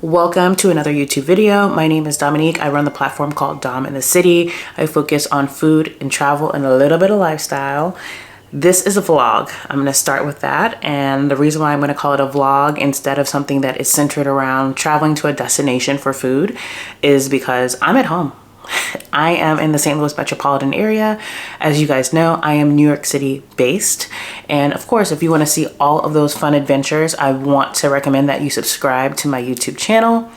Welcome to another YouTube video. My name is Dominique. I run the platform called Dom in the City. I focus on food and travel and a little bit of lifestyle. This is a vlog. I'm going to start with that. And the reason why I'm going to call it a vlog instead of something that is centered around traveling to a destination for food is because I'm at home. I am in the St. Louis metropolitan area. As you guys know, I am New York City based. And of course, if you want to see all of those fun adventures, I want to recommend that you subscribe to my YouTube channel.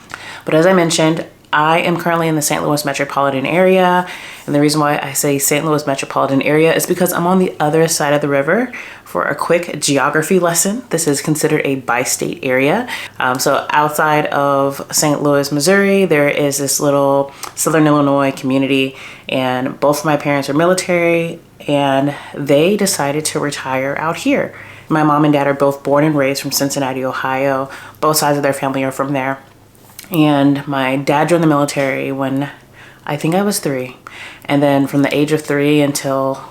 But as I mentioned, I am currently in the St. Louis metropolitan area. And the reason why I say St. Louis metropolitan area is because I'm on the other side of the river for a quick geography lesson. This is considered a bi-state area. So outside of St. Louis, Missouri, there is this little Southern Illinois community, and both of my parents are military and they decided to retire out here. My mom and dad are both born and raised from Cincinnati, Ohio. Both sides of their family are from there. And my dad joined the military when I think I was 3. And then from the age of 3 until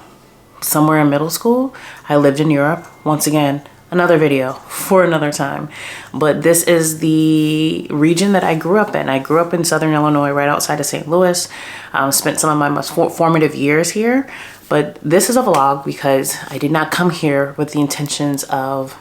somewhere in middle school, I lived in Europe. Once again, another video for another time. But this is the region that I grew up in. I grew up in Southern Illinois, right outside of St. Louis. Spent some of my most formative years here. But this is a vlog because I did not come here with the intentions of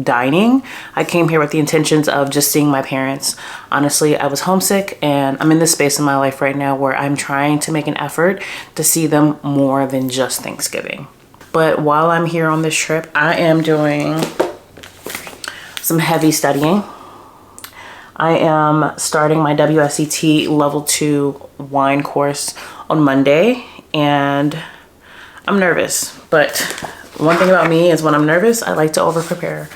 dining. I came here with the intentions of just seeing my parents. Honestly, I was homesick, and I'm in this space in my life right now where I'm trying to make an effort to see them more than just Thanksgiving. But while I'm here on this trip, I am doing some heavy studying. I am starting my WSET Level 2 wine course on Monday, and I'm nervous, but one thing about me is when I'm nervous, I like to over prepare.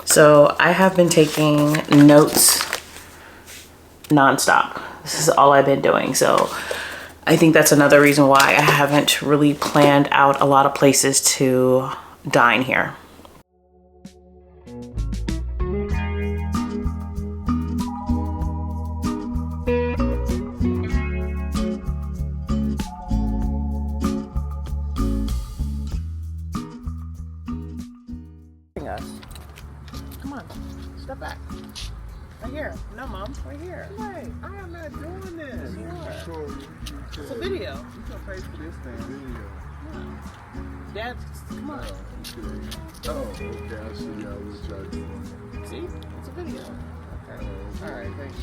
So I have been taking notes nonstop. This is all I've been doing. So I think that's another reason why I haven't really planned out a lot of places to dine here. Come on, step back. Right here. No, Mom, right here. Wait, I am not doing this. It's a video. You can pay for this thing, video. Dad, come on. Oh, okay. I see y'all what y'all doing. See? It's a video. Okay. All right, thanks.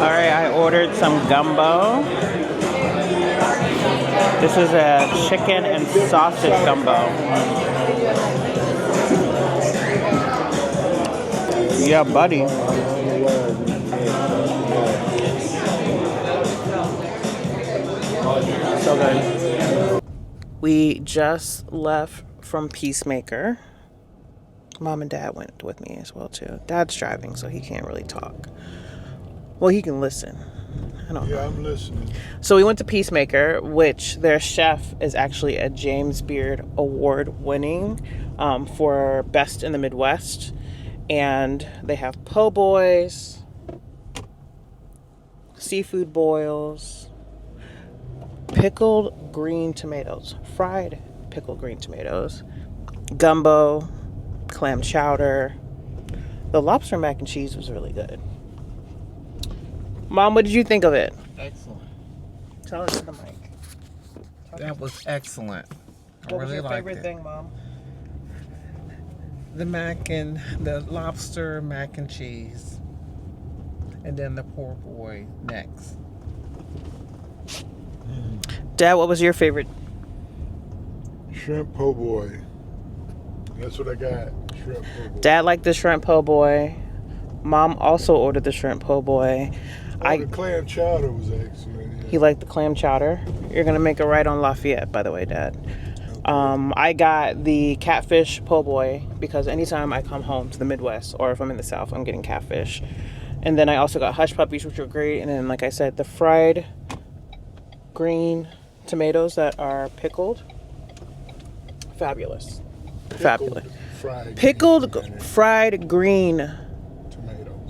right, I ordered some gumbo. This is a chicken and sausage gumbo. Yeah, buddy. So good. We just left from Peacemaker. Mom and Dad went with me as well too. Dad's driving, so he can't really talk. Well, he can listen. I don't know. Yeah, I'm listening. So we went to Peacemaker, which their chef is actually a James Beard Award winning for Best in the Midwest. And they have po' boys, seafood boils, pickled green tomatoes, fried pickled green tomatoes, gumbo, clam chowder. The lobster mac and cheese was really good. Mom, what did you think of it? Excellent. Tell us to the mic. That was excellent. I What was really your liked favorite it. thing, Mom? The lobster mac and cheese, and then the poor boy next. Dad, what was your favorite? Shrimp po' boy. That's what I got. Shrimp po' boy. Dad liked the shrimp po' boy. Mom also ordered the shrimp po' boy. The clam chowder was excellent. Yeah. He liked the clam chowder. You're gonna make a right on Lafayette, by the way, Dad. I got the catfish po' boy because anytime I come home to the Midwest or if I'm in the South, I'm getting catfish. And then I also got hush puppies, which were great. And then, like I said, the fried green tomatoes that are pickled. Fabulous. Fabulous. Fried Pickled green fried green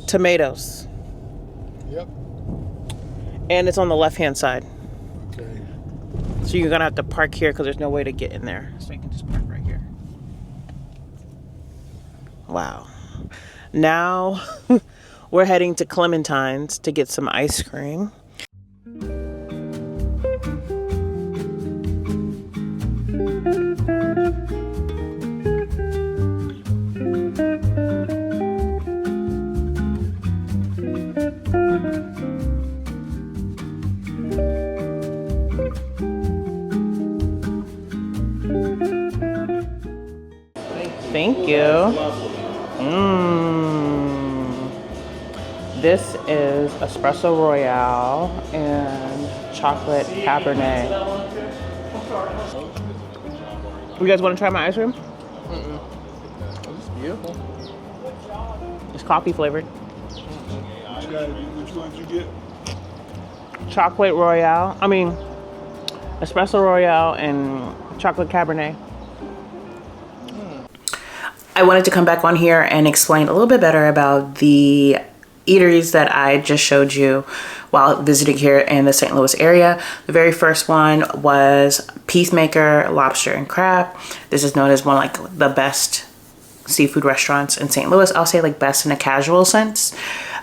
tomatoes. Yep. And it's on the left-hand side. Okay. So you're gonna have to park here because there's no way to get in there. So you can just park right here. Wow. Now we're heading to Clementine's to get some ice cream. Thank you. This is espresso royale and chocolate cabernet. You guys want to try my ice cream? It's beautiful. It's coffee flavored. Which one did you get? Chocolate royale. Espresso royale and chocolate cabernet. I wanted to come back on here and explain a little bit better about the eateries that I just showed you while visiting here in the St. Louis area. The very first one was Peacemaker Lobster and Crab. This is known as one like the best seafood restaurants in St. Louis. I'll say like best in a casual sense.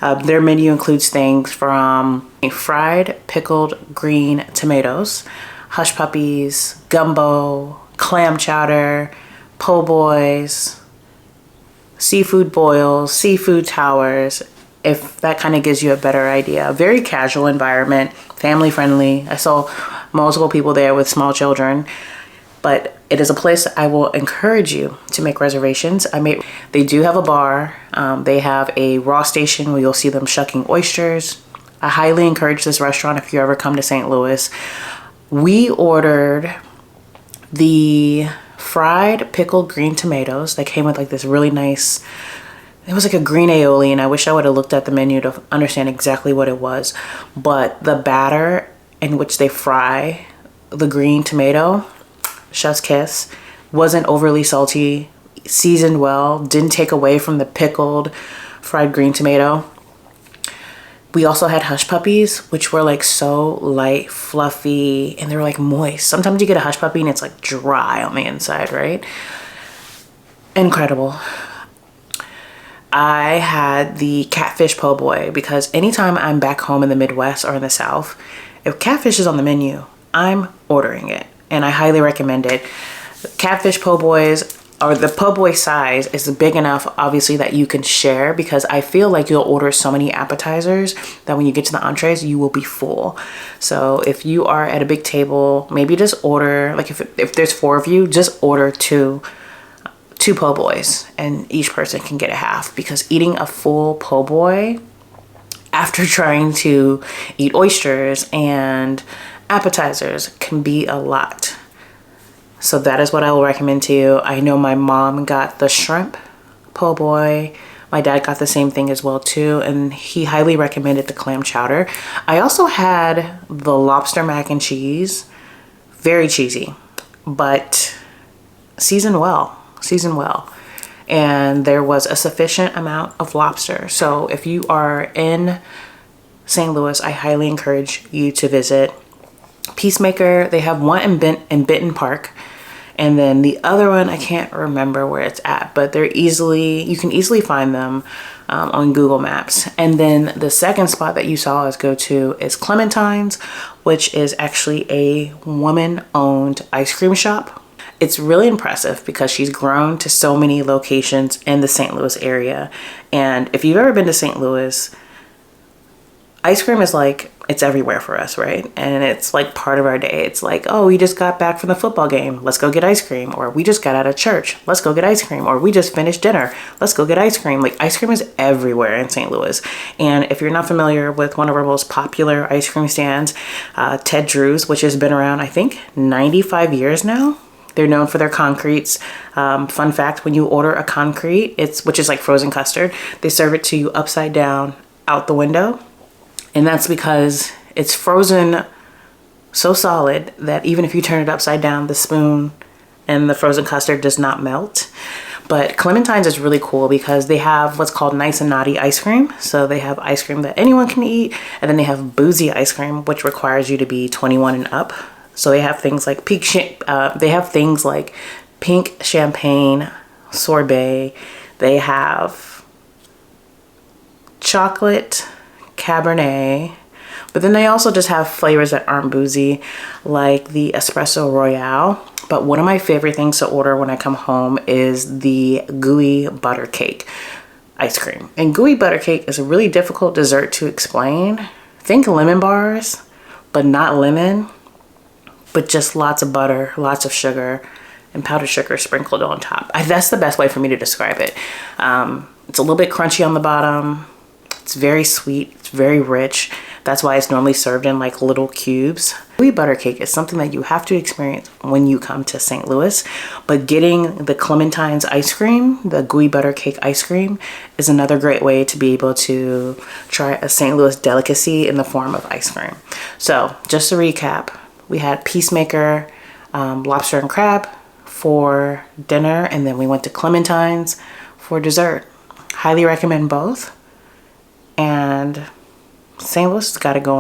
Their menu includes things from fried pickled green tomatoes, hush puppies, gumbo, clam chowder, po' boys, seafood boils, seafood towers, if that kind of gives you a better idea. A very casual environment, family friendly. I saw multiple people there with small children, but it is a place I will encourage you to make reservations. They do have a bar. They have a raw station where you'll see them shucking oysters. I highly encourage this restaurant if you ever come to St. Louis. We ordered the fried pickled green tomatoes that came with like this really nice, it was like a green aioli, and I wish I would have looked at the menu to understand exactly what it was. But the batter in which they fry the green tomato, chef's kiss, wasn't overly salty, seasoned well, didn't take away from the pickled fried green tomato. We also had hush puppies, which were like so light, fluffy, and they were like moist. Sometimes you get a hush puppy and it's like dry on the inside, right? Incredible. I had the catfish po' boy because anytime I'm back home in the Midwest or in the South, if catfish is on the menu, I'm ordering it, and I highly recommend it. Catfish po' boys or the po' boy size is big enough, obviously, that you can share, because I feel like you'll order so many appetizers that when you get to the entrees, you will be full. So if you are at a big table, maybe just order, like if there's 4 of you, just order two po' boys and each person can get a half, because eating a full po' boy after trying to eat oysters and appetizers can be a lot. So that is what I will recommend to you. I know my mom got the shrimp po' boy. My dad got the same thing as well too, and he highly recommended the clam chowder. I also had the lobster mac and cheese. Very cheesy, but seasoned well. And there was a sufficient amount of lobster. So if you are in St. Louis, I highly encourage you to visit Peacemaker. They have one in Benton Park, and then the other one, I can't remember where it's at, but you can easily find them on Google Maps. And then the second spot that you saw us go to is Clementine's, which is actually a woman-owned ice cream shop. It's really impressive because she's grown to so many locations in the St. Louis area. And if you've ever been to St. Louis, ice cream is like, it's everywhere for us, right? And it's like part of our day. It's like, oh, we just got back from the football game, let's go get ice cream. Or we just got out of church, let's go get ice cream. Or we just finished dinner, let's go get ice cream. Like, ice cream is everywhere in St. Louis. And if you're not familiar with one of our most popular ice cream stands, Ted Drew's, which has been around, I think, 95 years now. They're known for their concretes. Fun fact, when you order a concrete, which is like frozen custard, they serve it to you upside down out the window. And that's because it's frozen so solid that even if you turn it upside down, the spoon and the frozen custard does not melt. But Clementine's is really cool because they have what's called nice and naughty ice cream. So they have ice cream that anyone can eat. And then they have boozy ice cream, which requires you to be 21 and up. So they have things like pink champagne sorbet. They have chocolate Cabernet, but then they also just have flavors that aren't boozy, like the espresso royale. But one of my favorite things to order when I come home is the Gooey butter cake ice cream. And Gooey butter cake is a really difficult dessert to explain. Think lemon bars, but not lemon, but just lots of butter, lots of sugar, and powdered sugar sprinkled on top. That's the best way for me to describe it. It's a little bit crunchy on the bottom. It's very sweet, it's very rich. That's why it's normally served in like little cubes. Gooey butter cake is something that you have to experience when you come to St. Louis, but getting the Clementine's ice cream, the Gooey butter cake ice cream, is another great way to be able to try a St. Louis delicacy in the form of ice cream. So just to recap, we had Peacemaker lobster and crab for dinner, and then we went to Clementine's for dessert. Highly recommend both. And St. Louis has got it going.